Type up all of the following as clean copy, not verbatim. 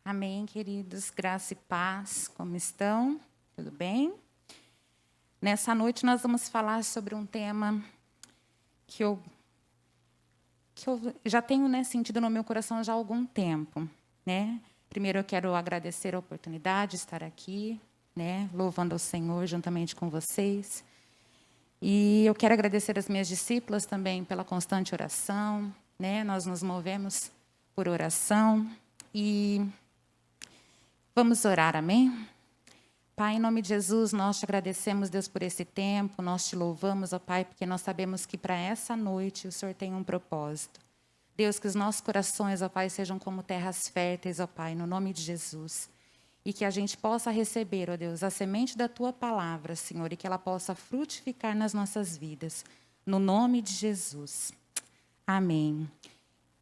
Amém, queridos. Graça e paz. Como estão? Tudo bem? Nessa noite nós vamos falar sobre um tema que eu já tenho, sentido no meu coração já há algum tempo, né? Primeiro eu quero agradecer a oportunidade de estar aqui, né, louvando ao Senhor juntamente com vocês. E eu quero agradecer as minhas discípulas também pela constante oração, né? Nós nos movemos por oração e vamos orar, amém? Pai, em nome de Jesus, nós te agradecemos, Deus, por esse tempo, nós te louvamos, ó Pai, porque nós sabemos que para essa noite o Senhor tem um propósito. Deus, que os nossos corações, ó Pai, sejam como terras férteis, ó Pai, no nome de Jesus. E que a gente possa receber, ó Deus, a semente da Tua palavra, Senhor, e que ela possa frutificar nas nossas vidas, no nome de Jesus. Amém.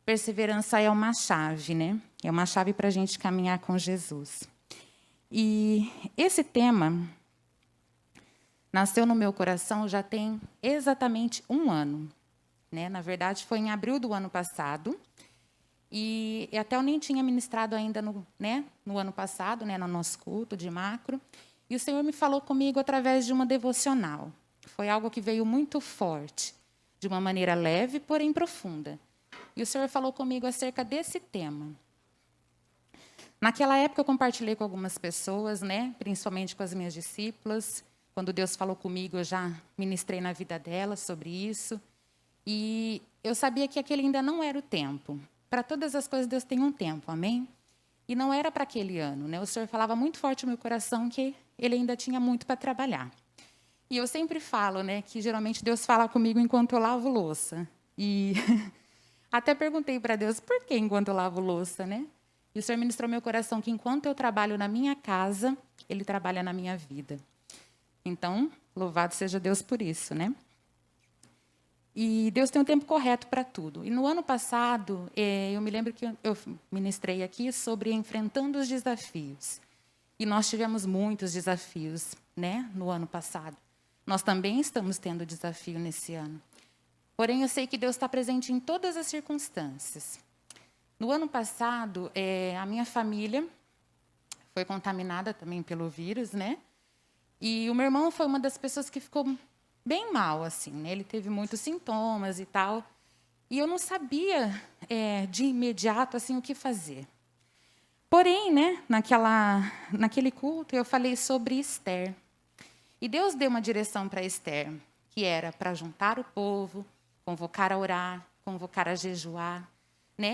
Perseverança é uma chave, né? É uma chave para a gente caminhar com Jesus. E esse tema nasceu no meu coração já tem exatamente um ano, né? Na verdade, foi em abril do ano passado. E até eu nem tinha ministrado ainda no ano passado, no nosso culto de macro. E o Senhor me falou comigo através de uma devocional. Foi algo que veio muito forte, de uma maneira leve, porém profunda. E o Senhor falou comigo acerca desse tema. Naquela época eu compartilhei com algumas pessoas, principalmente com as minhas discípulas. Quando Deus falou comigo, eu já ministrei na vida delas sobre isso. E eu sabia que aquele ainda não era o tempo. Para todas as coisas, Deus tem um tempo, amém? E não era para aquele ano, O Senhor falava muito forte no meu coração que Ele ainda tinha muito para trabalhar. E eu sempre falo, que geralmente Deus fala comigo enquanto eu lavo louça. E até perguntei para Deus, por que enquanto eu lavo louça, E o Senhor ministrou meu coração que enquanto eu trabalho na minha casa, Ele trabalha na minha vida. Então, louvado seja Deus por isso, E Deus tem um tempo correto para tudo. E no ano passado, eu me lembro que eu ministrei aqui sobre enfrentando os desafios. E nós tivemos muitos desafios, no ano passado. Nós também estamos tendo desafio nesse ano. Porém, eu sei que Deus está presente em todas as circunstâncias. No ano passado, a minha família foi contaminada também pelo vírus, E o meu irmão foi uma das pessoas que ficou bem mal, assim, Ele teve muitos sintomas e tal. E eu não sabia, de imediato, assim, o que fazer. Porém, naquele culto, eu falei sobre Esther. E Deus deu uma direção para Esther, que era para juntar o povo, convocar a orar, convocar a jejuar,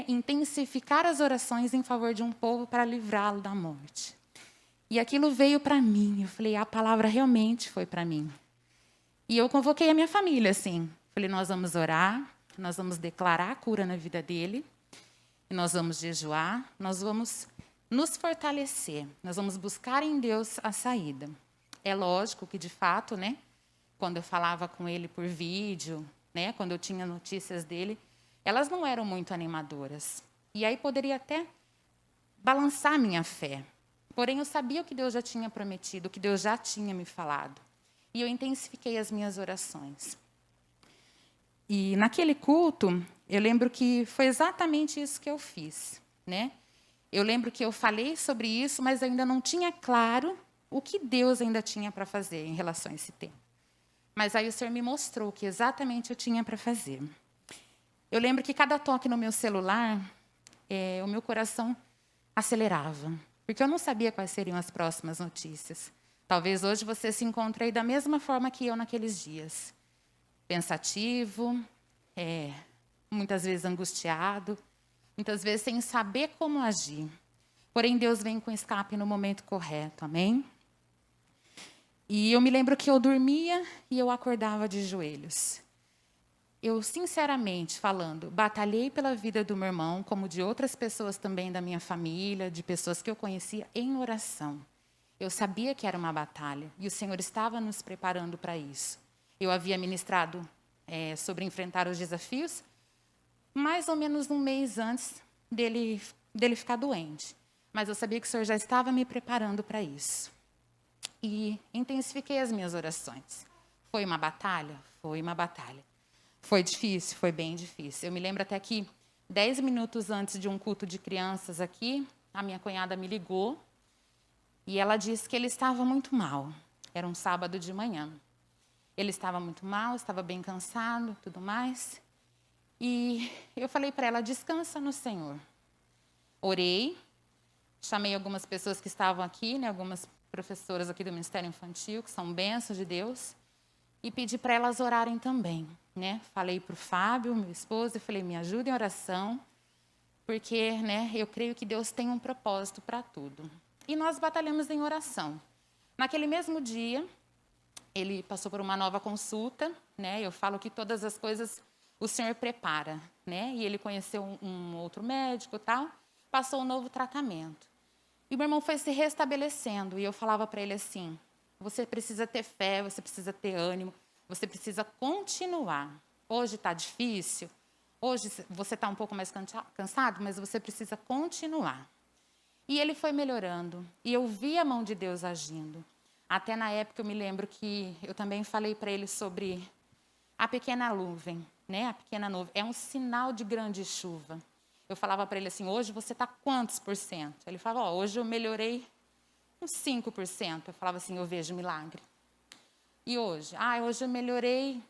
intensificar as orações em favor de um povo para livrá-lo da morte. E aquilo veio para mim. Eu falei, a palavra realmente foi para mim. E eu convoquei a minha família, assim. Falei, nós vamos orar, nós vamos declarar a cura na vida dele, e nós vamos jejuar, nós vamos nos fortalecer, nós vamos buscar em Deus a saída. É lógico que, de fato, quando eu falava com ele por vídeo, quando eu tinha notícias dele, elas não eram muito animadoras. E aí poderia até balançar minha fé. Porém, eu sabia o que Deus já tinha prometido, o que Deus já tinha me falado. E eu intensifiquei as minhas orações. E naquele culto, eu lembro que foi exatamente isso que eu fiz, Eu lembro que eu falei sobre isso, mas ainda não tinha claro o que Deus ainda tinha para fazer em relação a esse tema. Mas aí o Senhor me mostrou o que exatamente eu tinha para fazer. Eu lembro que cada toque no meu celular, o meu coração acelerava, porque eu não sabia quais seriam as próximas notícias. Talvez hoje você se encontre aí da mesma forma que eu naqueles dias. Pensativo, muitas vezes angustiado, muitas vezes sem saber como agir. Porém, Deus vem com escape no momento correto, amém? E eu me lembro que eu dormia e eu acordava de joelhos. Eu, sinceramente falando, batalhei pela vida do meu irmão, como de outras pessoas também da minha família, de pessoas que eu conhecia, em oração. Eu sabia que era uma batalha e o Senhor estava nos preparando para isso. Eu havia ministrado sobre enfrentar os desafios, mais ou menos um mês antes dele ficar doente. Mas eu sabia que o Senhor já estava me preparando para isso. E intensifiquei as minhas orações. Foi uma batalha? Foi uma batalha. Foi difícil? Foi bem difícil. Eu me lembro até que 10 minutos antes de um culto de crianças aqui, a minha cunhada me ligou e ela disse que ele estava muito mal. Era um sábado de manhã. Ele estava muito mal, estava bem cansado, tudo mais. E eu falei para ela, descansa no Senhor. Orei, chamei algumas pessoas que estavam aqui, né, algumas professoras aqui do Ministério Infantil, que são bênçãos de Deus, e pedi para elas orarem também, né? Falei para o Fábio, meu esposo, e falei, me ajudem em oração, porque, né, eu creio que Deus tem um propósito para tudo. E nós batalhamos em oração. Naquele mesmo dia, ele passou por uma nova consulta, né? Eu falo que todas as coisas o Senhor prepara, né? E ele conheceu um outro médico e tal, passou um novo tratamento. E meu irmão foi se restabelecendo, e eu falava para ele assim, você precisa ter fé, você precisa ter ânimo, você precisa continuar. Hoje está difícil, hoje você está um pouco mais cansado, mas você precisa continuar. E ele foi melhorando, e eu vi a mão de Deus agindo. Até na época eu me lembro que eu também falei para ele sobre a pequena nuvem, né? A pequena nuvem é um sinal de grande chuva. Eu falava para ele assim, hoje você está quantos por cento? Ele falava, hoje eu melhorei uns 5%. Eu falava assim, eu vejo milagre. E hoje? Hoje eu melhorei,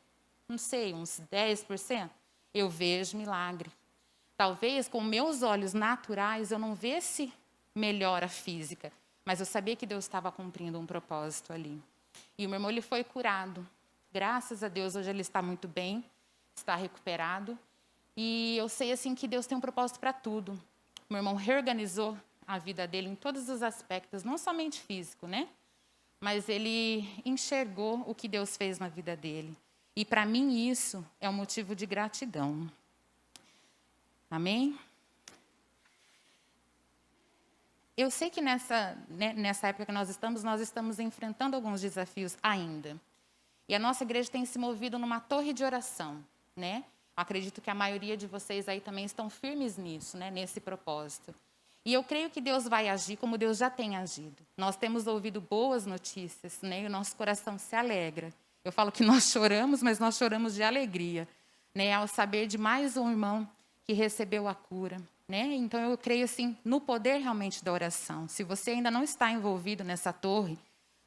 não sei, uns 10%. Eu vejo milagre. Talvez com meus olhos naturais eu não visse melhora física, mas eu sabia que Deus estava cumprindo um propósito ali. E o meu irmão ele foi curado. Graças a Deus, hoje ele está muito bem, está recuperado. E eu sei assim que Deus tem um propósito para tudo. Meu irmão reorganizou a vida dele em todos os aspectos, não somente físico, né? Mas ele enxergou o que Deus fez na vida dele. E para mim isso é um motivo de gratidão. Amém? Eu sei que nessa época que nós estamos enfrentando alguns desafios ainda. E a nossa igreja tem se movido numa torre de oração, né? Acredito que a maioria de vocês aí também estão firmes nisso, né? Nesse propósito. E eu creio que Deus vai agir como Deus já tem agido. Nós temos ouvido boas notícias, né? E o nosso coração se alegra. Eu falo que nós choramos, mas nós choramos de alegria, né? Ao saber de mais um irmão que recebeu a cura, né? Então eu creio assim no poder realmente da oração. Se você ainda não está envolvido nessa torre,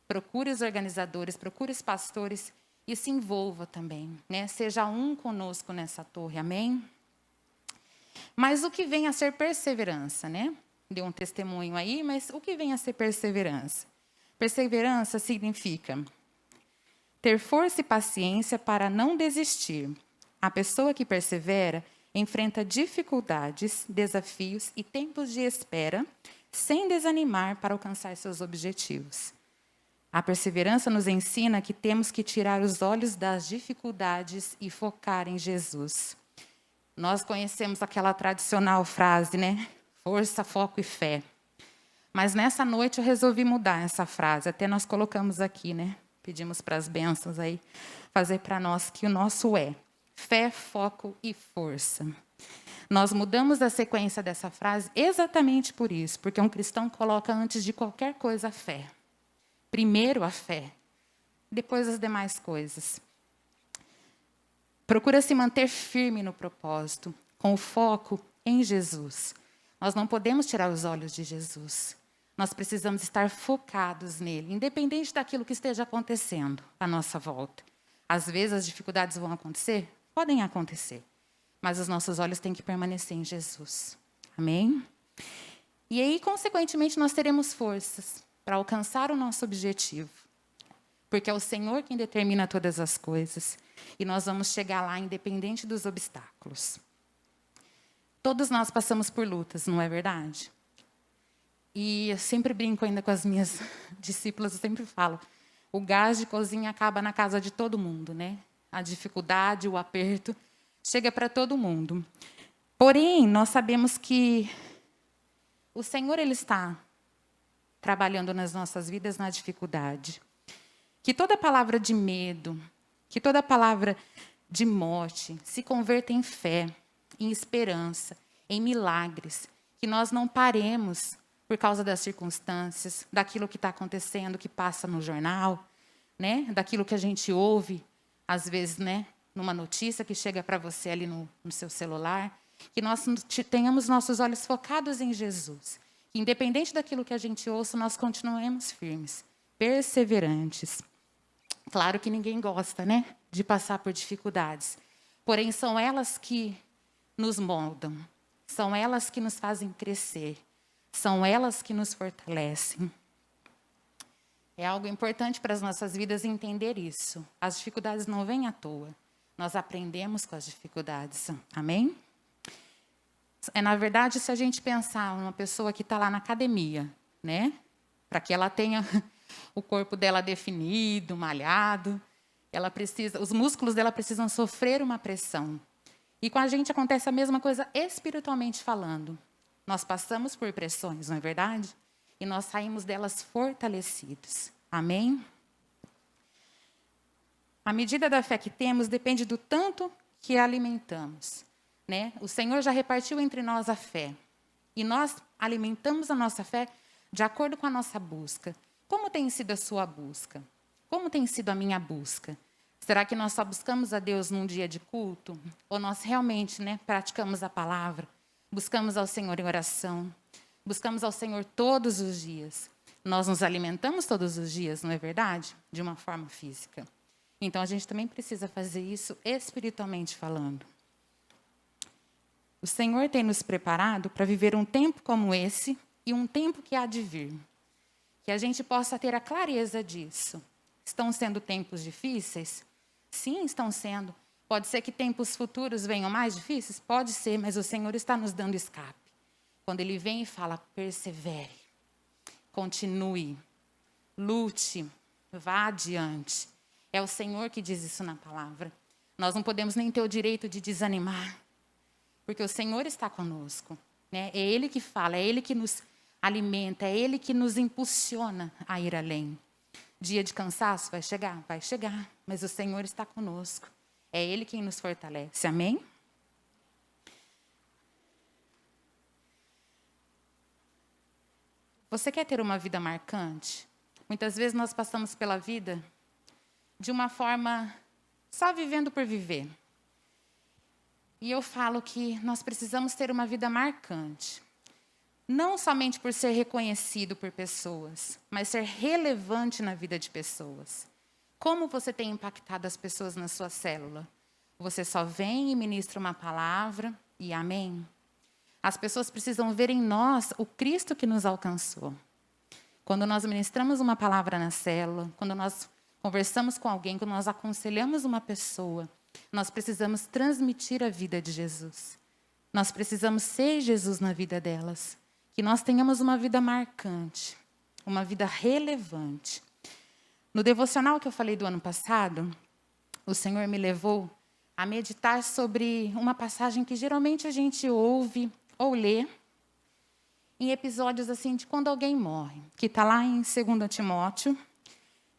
procure os organizadores, procure os pastores e se envolva também, né? Seja um conosco nessa torre, amém? Mas o que vem a ser perseverança, né? Deu um testemunho aí, mas o que vem a ser perseverança? Perseverança significa ter força e paciência para não desistir. A pessoa que persevera enfrenta dificuldades, desafios e tempos de espera, sem desanimar para alcançar seus objetivos. A perseverança nos ensina que temos que tirar os olhos das dificuldades e focar em Jesus. Nós conhecemos aquela tradicional frase, né? Força, foco e fé. Mas nessa noite eu resolvi mudar essa frase. Até nós colocamos aqui, né? Pedimos para as bênçãos aí fazer para nós que o nosso é fé, foco e força. Nós mudamos a sequência dessa frase exatamente por isso, porque um cristão coloca antes de qualquer coisa a fé. Primeiro a fé, depois as demais coisas. Procura se manter firme no propósito, com o foco em Jesus. Nós não podemos tirar os olhos de Jesus. Nós precisamos estar focados nele, independente daquilo que esteja acontecendo à nossa volta. Às vezes as dificuldades vão acontecer? Podem acontecer. Mas os nossos olhos têm que permanecer em Jesus. Amém? E aí, consequentemente, nós teremos forças para alcançar o nosso objetivo. Porque é o Senhor quem determina todas as coisas. E nós vamos chegar lá independente dos obstáculos. Todos nós passamos por lutas, não é verdade? E eu sempre brinco ainda com as minhas discípulas, eu sempre falo, o gás de cozinha acaba na casa de todo mundo, né? A dificuldade, o aperto, chega para todo mundo. Porém, nós sabemos que o Senhor ele está trabalhando nas nossas vidas na dificuldade. Que toda palavra de medo, que toda palavra de morte se converta em fé, em esperança, em milagres. Que nós não paremos por causa das circunstâncias, daquilo que está acontecendo, que passa no jornal, né? Daquilo que a gente ouve, às vezes, né? Numa notícia que chega para você ali no seu celular. Que nós tenhamos nossos olhos focados em Jesus. que independente daquilo que a gente ouça, nós continuemos firmes, perseverantes. Claro que ninguém gosta, né, de passar por dificuldades. Porém, são elas que nos moldam. São elas que nos fazem crescer. São elas que nos fortalecem. É algo importante para as nossas vidas entender isso. As dificuldades não vêm à toa. Nós aprendemos com as dificuldades. Amém? Na verdade, se a gente pensar numa pessoa que está lá na academia, né, para que ela tenha o corpo dela definido, malhado, os músculos dela precisam sofrer uma pressão. E com a gente acontece a mesma coisa espiritualmente falando. Nós passamos por pressões, não é verdade? E nós saímos delas fortalecidos. Amém? A medida da fé que temos depende do tanto que alimentamos, né? O Senhor já repartiu entre nós a fé. E nós alimentamos a nossa fé de acordo com a nossa busca. Como tem sido a sua busca? Como tem sido a minha busca? Será que nós só buscamos a Deus num dia de culto? Ou nós realmente, né, praticamos a palavra? Buscamos ao Senhor em oração? Buscamos ao Senhor todos os dias? Nós nos alimentamos todos os dias, não é verdade? De uma forma física. Então, a gente também precisa fazer isso espiritualmente falando. O Senhor tem nos preparado para viver um tempo como esse e um tempo que há de vir. Que a gente possa ter a clareza disso. Estão sendo tempos difíceis? Sim, estão sendo. Pode ser que tempos futuros venham mais difíceis? Pode ser, mas o Senhor está nos dando escape. Quando Ele vem e fala, persevere, continue, lute, vá adiante. É o Senhor que diz isso na palavra. Nós não podemos nem ter o direito de desanimar, porque o Senhor está conosco, né? É Ele que fala, é Ele que nos alimenta, é Ele que nos impulsiona a ir além. Dia de cansaço vai chegar, mas o Senhor está conosco. É Ele quem nos fortalece, amém? Você quer ter uma vida marcante? Muitas vezes nós passamos pela vida de uma forma só vivendo por viver. E eu falo que nós precisamos ter uma vida marcante. Não somente por ser reconhecido por pessoas, mas ser relevante na vida de pessoas. Como você tem impactado as pessoas na sua célula? Você só vem e ministra uma palavra e amém? As pessoas precisam ver em nós o Cristo que nos alcançou. Quando nós ministramos uma palavra na célula, quando nós conversamos com alguém, quando nós aconselhamos uma pessoa, nós precisamos transmitir a vida de Jesus. Nós precisamos ser Jesus na vida delas. Que nós tenhamos uma vida marcante, uma vida relevante. No devocional que eu falei do ano passado, o Senhor me levou a meditar sobre uma passagem que geralmente a gente ouve ou lê em episódios assim de quando alguém morre, que está lá em 2 Timóteo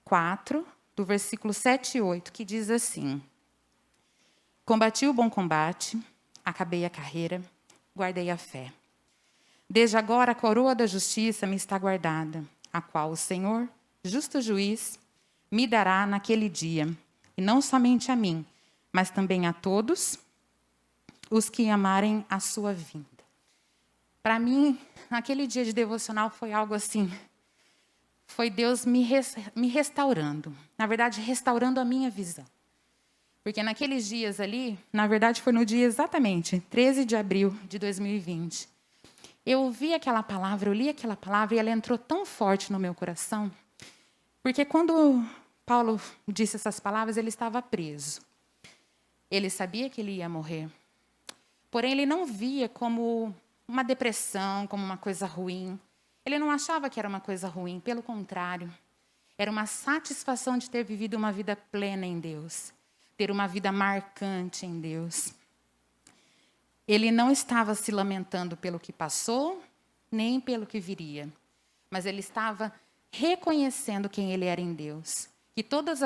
4, do versículo 7 e 8, que diz assim: combati o bom combate, acabei a carreira, guardei a fé. Desde agora a coroa da justiça me está guardada, a qual o Senhor, justo juiz, me dará naquele dia, e não somente a mim, mas também a todos os que amarem a sua vinda. Para mim, naquele dia de devocional foi algo assim, foi Deus me restaurando, na verdade, restaurando a minha visão. Porque naqueles dias ali, na verdade foi no dia exatamente, 13 de abril de 2020, eu ouvi aquela palavra, eu li aquela palavra e ela entrou tão forte no meu coração, porque quando Paulo disse essas palavras, ele estava preso. Ele sabia que ele ia morrer. Porém, ele não via como uma depressão, como uma coisa ruim. Ele não achava que era uma coisa ruim, pelo contrário. Era uma satisfação de ter vivido uma vida plena em Deus, ter uma vida marcante em Deus. Ele não estava se lamentando pelo que passou, nem pelo que viria, mas ele estava reconhecendo quem ele era em Deus. Que todas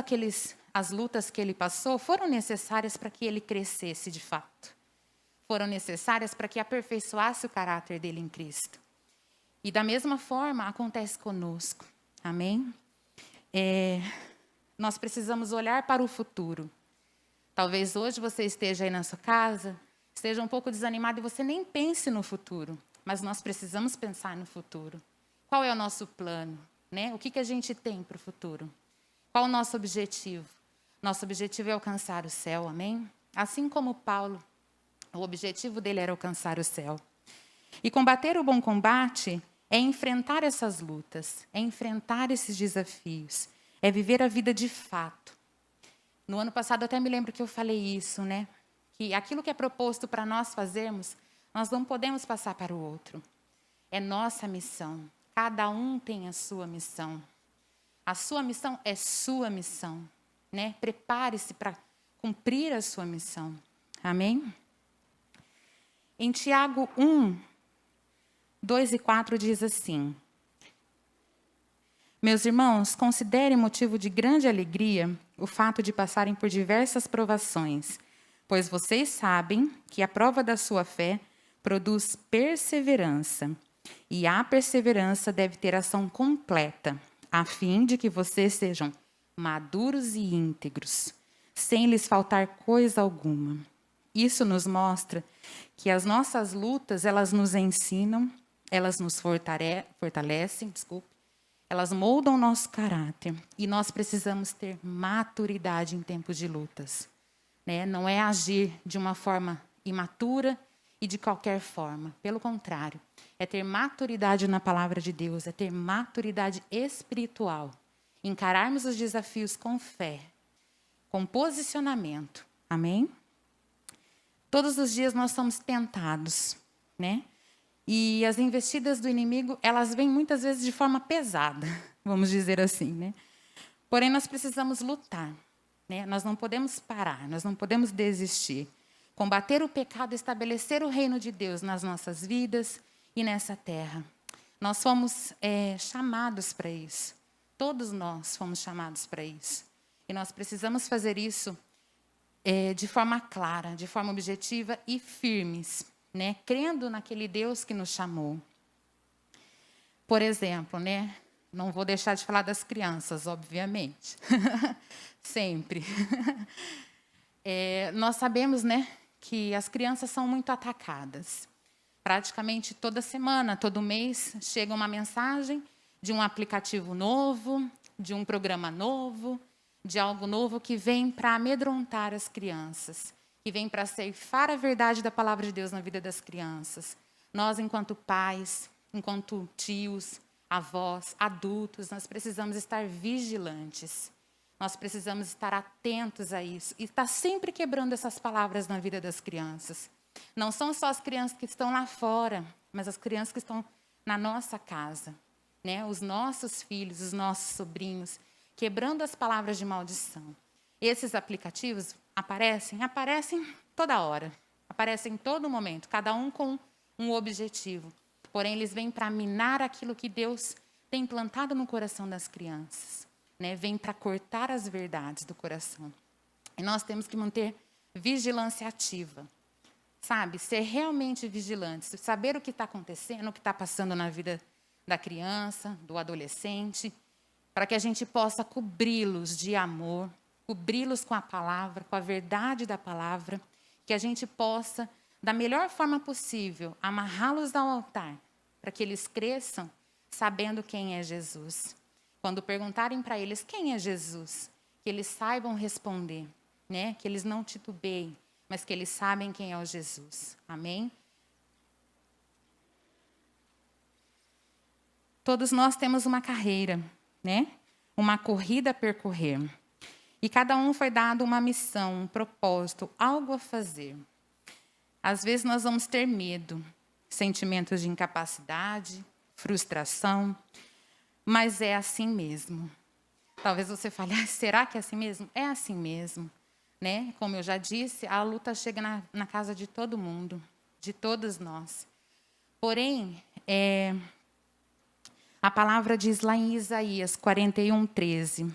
as lutas que ele passou foram necessárias para que ele crescesse de fato. Foram necessárias para que aperfeiçoasse o caráter dele em Cristo. E da mesma forma acontece conosco. Amém? Nós precisamos olhar para o futuro. Talvez hoje você esteja aí na sua casa, esteja um pouco desanimado e você nem pense no futuro. mas nós precisamos pensar no futuro. Qual é o nosso plano, né? O que a gente tem para o futuro? Qual o nosso objetivo? Nosso objetivo é alcançar o céu, amém? Assim como Paulo, o objetivo dele era alcançar o céu. E combater o bom combate é enfrentar essas lutas, é enfrentar esses desafios, é viver a vida de fato. No ano passado, até me lembro que eu falei isso, né? Que aquilo que é proposto para nós fazermos, nós não podemos passar para o outro. É nossa missão. Cada um tem a sua missão. A sua missão é sua missão, né? Prepare-se para cumprir a sua missão. Amém? Em Tiago 1, 2 e 4 diz assim: Meus irmãos, considerem motivo de grande alegria o fato de passarem por diversas provações, pois vocês sabem que a prova da sua fé produz perseverança. E a perseverança deve ter ação completa, a fim de que vocês sejam maduros e íntegros, sem lhes faltar coisa alguma. Isso nos mostra que as nossas lutas, elas nos ensinam, elas nos fortalecem, elas moldam o nosso caráter. E nós precisamos ter maturidade em tempos de lutas, né? Não é agir de uma forma imatura e de qualquer forma. Pelo contrário, é ter maturidade na palavra de Deus, é ter maturidade espiritual. Encararmos os desafios com fé, com posicionamento. Amém? Todos os dias nós somos tentados, né? E as investidas do inimigo, elas vêm muitas vezes de forma pesada, vamos dizer assim, né? Porém, nós precisamos lutar, né? Nós não podemos parar, nós não podemos desistir. Combater o pecado, estabelecer o reino de Deus nas nossas vidas e nessa terra. Nós fomos chamados para isso. Todos nós fomos chamados para isso. E nós precisamos fazer isso de forma clara, de forma objetiva e firmes, né? Crendo naquele Deus que nos chamou. Por exemplo, né? Não vou deixar de falar das crianças, obviamente. Sempre. Nós sabemos, né, que as crianças são muito atacadas. Praticamente toda semana, todo mês, chega uma mensagem de um aplicativo novo, de um programa novo, de algo novo que vem para amedrontar as crianças, que vem para ceifar a verdade da palavra de Deus na vida das crianças. Nós, enquanto pais, enquanto tios, avós, adultos, nós precisamos estar vigilantes. Nós precisamos estar atentos a isso e estar sempre quebrando essas palavras na vida das crianças. Não são só as crianças que estão lá fora, mas as crianças que estão na nossa casa, né? Os nossos filhos, os nossos sobrinhos, quebrando as palavras de maldição. Esses aplicativos aparecem toda hora, aparecem em todo momento, cada um com um objetivo. Porém, eles vêm para minar aquilo que Deus tem plantado no coração das crianças, né? Vem para cortar as verdades do coração. E nós temos que manter vigilância ativa, sabe? Ser realmente vigilantes, saber o que está acontecendo, o que está passando na vida da criança, do adolescente, para que a gente possa cobri-los de amor, cobri-los com a palavra, com a verdade da palavra, que a gente possa, da melhor forma possível, amarrá-los ao altar, para que eles cresçam sabendo quem é Jesus. Quando perguntarem para eles quem é Jesus, que eles saibam responder, né? Que eles não titubeiem, mas que eles sabem quem é o Jesus. Amém? Todos nós temos uma carreira, né? Uma corrida a percorrer. E cada um foi dado uma missão, um propósito, algo a fazer. Às vezes nós vamos ter medo, sentimentos de incapacidade, frustração, mas é assim mesmo. Talvez você fale, será que é assim mesmo? É assim mesmo, né? Como eu já disse, a luta chega na casa de todo mundo, de todos nós. Porém, a palavra diz lá em Isaías 41:13,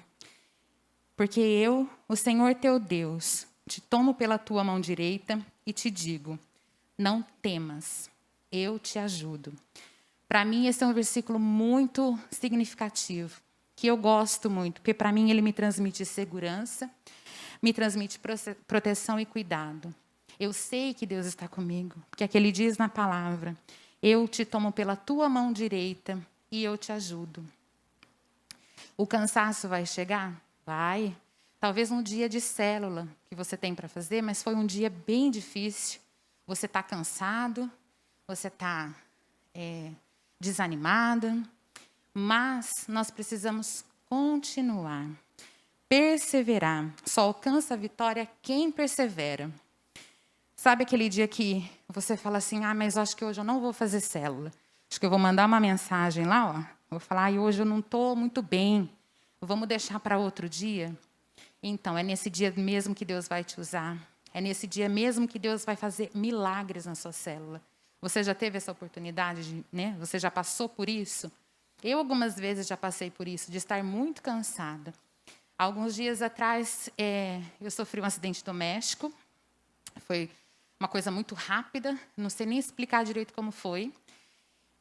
porque eu, o Senhor teu Deus, te tomo pela tua mão direita e te digo, não temas, eu te ajudo. Para mim, esse é um versículo muito significativo, que eu gosto muito, porque para mim ele me transmite segurança, me transmite proteção e cuidado. Eu sei que Deus está comigo, porque é que ele diz na palavra, Eu te tomo pela tua mão direita e eu te ajudo. O cansaço vai chegar? Vai. Talvez um dia de célula que você tem para fazer, mas foi um dia bem difícil. Você está cansado, você está desanimada, mas nós precisamos continuar, perseverar. Só alcança a vitória quem persevera. Sabe aquele dia que você fala assim, mas acho que hoje eu não vou fazer célula. Acho que eu vou mandar uma mensagem lá, ó. Vou falar, hoje eu não estou muito bem. Vamos deixar para outro dia? Então, é nesse dia mesmo que Deus vai te usar. É nesse dia mesmo que Deus vai fazer milagres na sua célula. Você já teve essa oportunidade, né? Você já passou por isso? Eu, algumas vezes, já passei por isso, de estar muito cansada. Alguns dias atrás, eu sofri um acidente doméstico. Foi uma coisa muito rápida, não sei nem explicar direito como foi.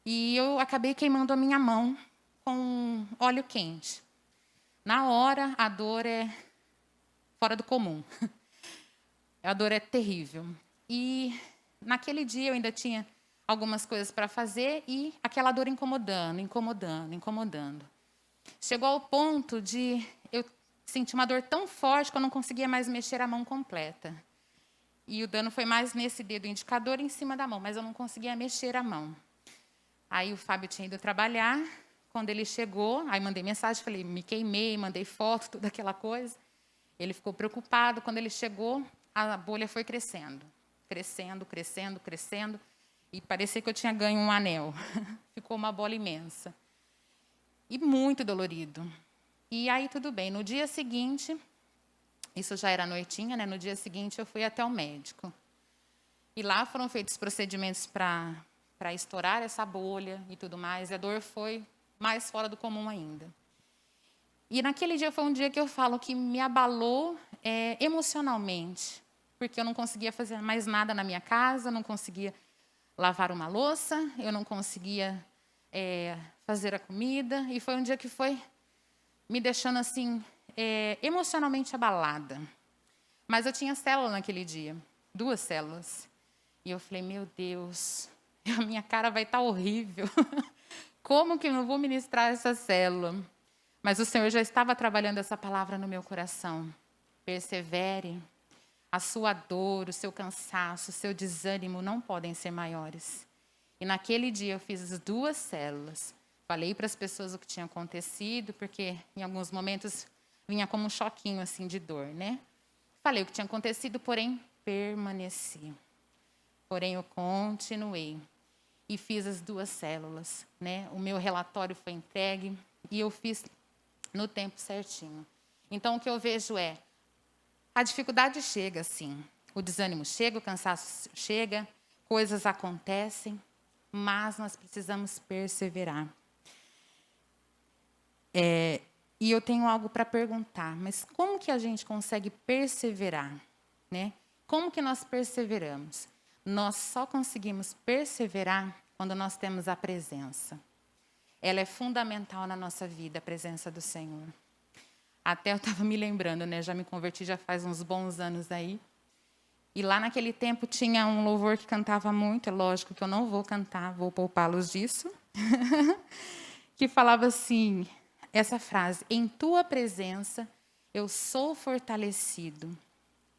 E eu acabei queimando a minha mão com óleo quente. Na hora, a dor é fora do comum. A dor é terrível. E naquele dia eu ainda tinha algumas coisas para fazer e aquela dor incomodando. Chegou ao ponto de eu sentir uma dor tão forte que eu não conseguia mais mexer a mão completa. E o dano foi mais nesse dedo indicador em cima da mão, mas eu não conseguia mexer a mão. Aí o Fábio tinha ido trabalhar. Quando ele chegou, aí mandei mensagem, falei, me queimei, mandei foto, toda aquela coisa. Ele ficou preocupado. Quando ele chegou, a bolha foi crescendo. Crescendo. E parecia que eu tinha ganho um anel. Ficou uma bola imensa. E muito dolorido. E aí, tudo bem. No dia seguinte, isso já era noitinha, né? No dia seguinte, eu fui até o médico. E lá foram feitos procedimentos para estourar essa bolha e tudo mais. E a dor foi mais fora do comum ainda. E naquele dia foi um dia que eu falo que me abalou emocionalmente, porque eu não conseguia fazer mais nada na minha casa, não conseguia lavar uma louça, eu não conseguia fazer a comida, e foi um dia que foi me deixando assim emocionalmente abalada. Mas eu tinha célula naquele dia, 2 células, e eu falei, meu Deus, a minha cara vai estar horrível, como que eu não vou ministrar essa célula? Mas o Senhor já estava trabalhando essa palavra no meu coração. Persevere. A sua dor, o seu cansaço, o seu desânimo não podem ser maiores. E naquele dia eu fiz as 2 células. Falei para as pessoas o que tinha acontecido, porque em alguns momentos vinha como um choquinho assim de dor, né? Falei o que tinha acontecido, porém permaneci. Porém eu continuei e fiz as 2 células, né? O meu relatório foi entregue e eu fiz no tempo certinho. Então, o que eu vejo a dificuldade chega, sim. O desânimo chega, o cansaço chega, coisas acontecem, mas nós precisamos perseverar. E eu tenho algo para perguntar, mas como que a gente consegue perseverar, né? Como que nós perseveramos? Nós só conseguimos perseverar quando nós temos a presença. Ela é fundamental na nossa vida, a presença do Senhor. Até eu estava me lembrando, né? Já me converti já faz uns bons anos aí. E lá naquele tempo tinha um louvor que cantava muito, é lógico que eu não vou cantar, vou poupá-los disso. Que falava assim, essa frase, em tua presença eu sou fortalecido.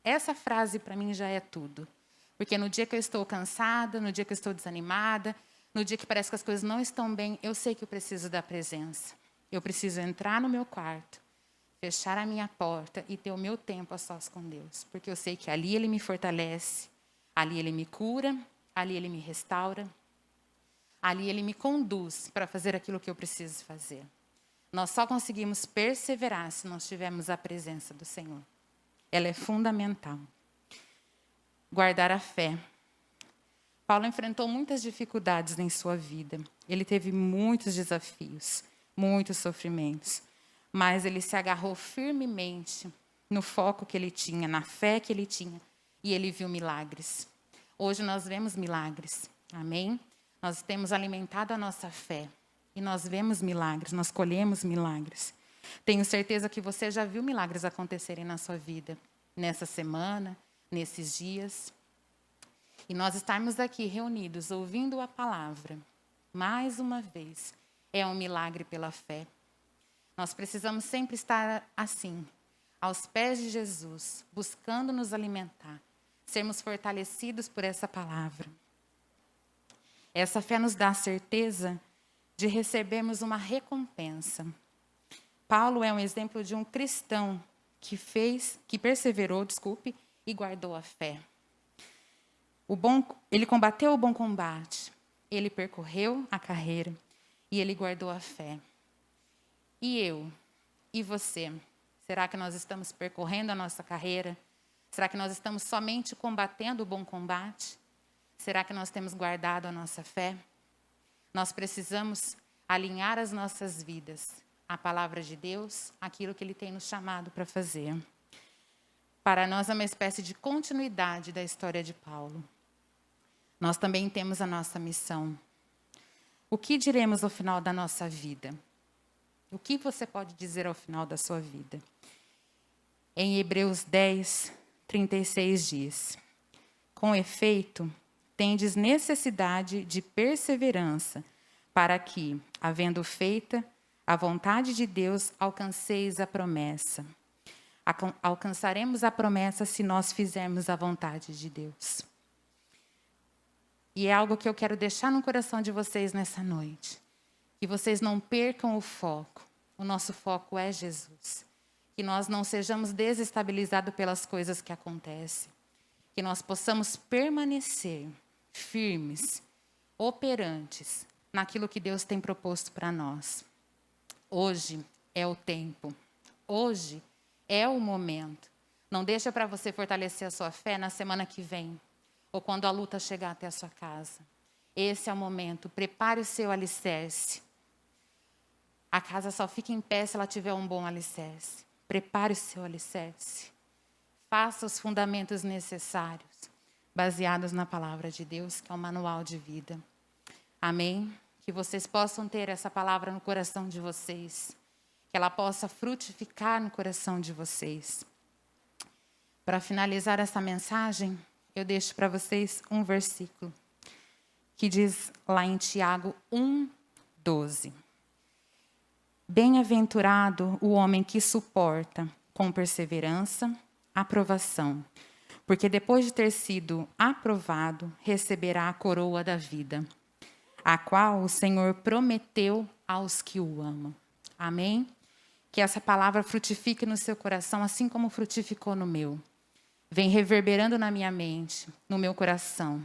Essa frase para mim já é tudo. Porque no dia que eu estou cansada, no dia que eu estou desanimada, no dia que parece que as coisas não estão bem, eu sei que eu preciso da presença. Eu preciso entrar no meu quarto, fechar a minha porta e ter o meu tempo a sós com Deus. Porque eu sei que ali Ele me fortalece, ali Ele me cura, ali Ele me restaura, ali Ele me conduz para fazer aquilo que eu preciso fazer. Nós só conseguimos perseverar se nós tivermos a presença do Senhor. Ela é fundamental. Guardar a fé. Paulo enfrentou muitas dificuldades em sua vida. Ele teve muitos desafios, muitos sofrimentos. Mas ele se agarrou firmemente no foco que ele tinha, na fé que ele tinha. E ele viu milagres. Hoje nós vemos milagres. Amém? Nós temos alimentado a nossa fé. E nós vemos milagres, nós colhemos milagres. Tenho certeza que você já viu milagres acontecerem na sua vida. Nessa semana, nesses dias. E nós estarmos aqui reunidos, ouvindo a palavra, mais uma vez, é um milagre pela fé. Nós precisamos sempre estar assim, aos pés de Jesus, buscando nos alimentar, sermos fortalecidos por essa palavra. Essa fé nos dá a certeza de recebermos uma recompensa. Paulo é um exemplo de um cristão que perseverou, e guardou a fé. Ele combateu o bom combate, ele percorreu a carreira e ele guardou a fé. E eu? E você? Será que nós estamos percorrendo a nossa carreira? Será que nós estamos somente combatendo o bom combate? Será que nós temos guardado a nossa fé? Nós precisamos alinhar as nossas vidas à palavra de Deus, aquilo que Ele tem nos chamado para fazer. Para nós é uma espécie de continuidade da história de Paulo. Nós também temos a nossa missão. O que diremos ao final da nossa vida? O que você pode dizer ao final da sua vida? Em Hebreus 10, 36 diz: com efeito, tendes necessidade de perseverança, para que, havendo feita a vontade de Deus, alcanceis a promessa. Alcançaremos a promessa se nós fizermos a vontade de Deus. E é algo que eu quero deixar no coração de vocês nessa noite. Que vocês não percam o foco. O nosso foco é Jesus. Que nós não sejamos desestabilizados pelas coisas que acontecem. Que nós possamos permanecer firmes, operantes, naquilo que Deus tem proposto para nós. Hoje é o tempo. Hoje é o momento. Não deixa para você fortalecer a sua fé na semana que vem. Ou quando a luta chegar até a sua casa. Esse é o momento. Prepare o seu alicerce. A casa só fica em pé se ela tiver um bom alicerce. Prepare o seu alicerce. Faça os fundamentos necessários, baseados na palavra de Deus, que é o manual de vida. Amém? Que vocês possam ter essa palavra no coração de vocês. Que ela possa frutificar no coração de vocês. Para finalizar essa mensagem, eu deixo para vocês um versículo que diz lá em Tiago 1:12. Bem-aventurado o homem que suporta com perseverança a provação, porque depois de ter sido aprovado, receberá a coroa da vida, a qual o Senhor prometeu aos que o amam. Amém? Que essa palavra frutifique no seu coração, assim como frutificou no meu. Vem reverberando na minha mente, no meu coração.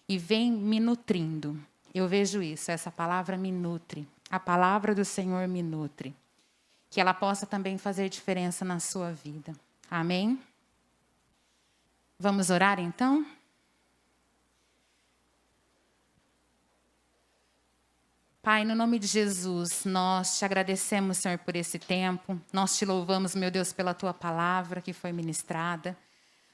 E vem me nutrindo. Eu vejo isso, essa palavra me nutre. A palavra do Senhor me nutre. Que ela possa também fazer diferença na sua vida. Amém? Vamos orar então? Pai, no nome de Jesus, nós te agradecemos, Senhor, por esse tempo. Nós te louvamos, meu Deus, pela tua palavra que foi ministrada.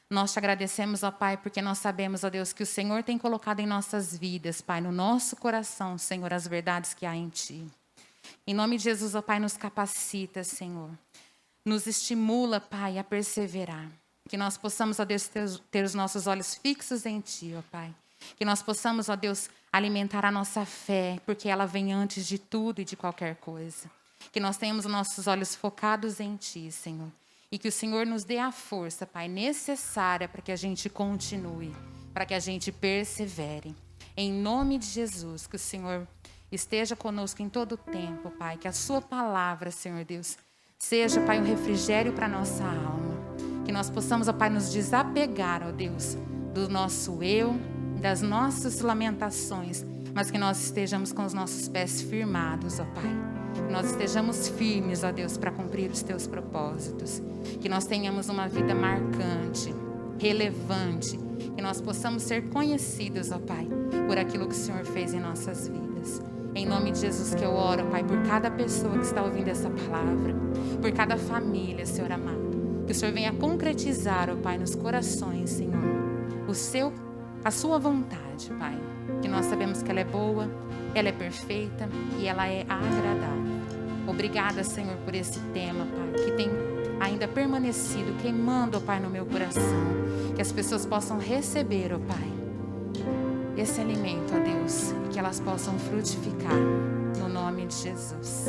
Nós te agradecemos, ó Pai, porque nós sabemos, ó Deus, que o Senhor tem colocado em nossas vidas, Pai, no nosso coração, Senhor, as verdades que há em Ti. Em nome de Jesus, ó Pai, nos capacita, Senhor. Nos estimula, Pai, a perseverar. Que nós possamos, ó Deus, ter os nossos olhos fixos em Ti, ó Pai. Que nós possamos, ó Deus, alimentar a nossa fé, porque ela vem antes de tudo e de qualquer coisa. Que nós tenhamos os nossos olhos focados em Ti, Senhor. E que o Senhor nos dê a força, Pai, necessária para que a gente continue, para que a gente persevere. Em nome de Jesus, que o Senhor esteja conosco em todo o tempo, Pai. Que a sua palavra, Senhor Deus, seja, Pai, um refrigério para a nossa alma. Que nós possamos, ó Pai, nos desapegar, ó Deus, do nosso eu, das nossas lamentações, mas que nós estejamos com os nossos pés firmados, ó Pai. Que nós estejamos firmes, ó Deus, para cumprir os Teus propósitos. Que nós tenhamos uma vida marcante, relevante. Que nós possamos ser conhecidos, ó Pai, por aquilo que o Senhor fez em nossas vidas. Em nome de Jesus que eu oro, Pai, por cada pessoa que está ouvindo essa palavra, por cada família, Senhor amado. Que o Senhor venha concretizar, ó Pai, nos corações, Senhor, a sua vontade, Pai. Que nós sabemos que ela é boa, ela é perfeita e ela é agradável. Obrigada, Senhor, por esse tema, Pai, que tem ainda permanecido queimando, ó Pai, no meu coração. Que as pessoas possam receber, ó Pai, esse alimento, ó Deus, e que elas possam frutificar, no nome de Jesus.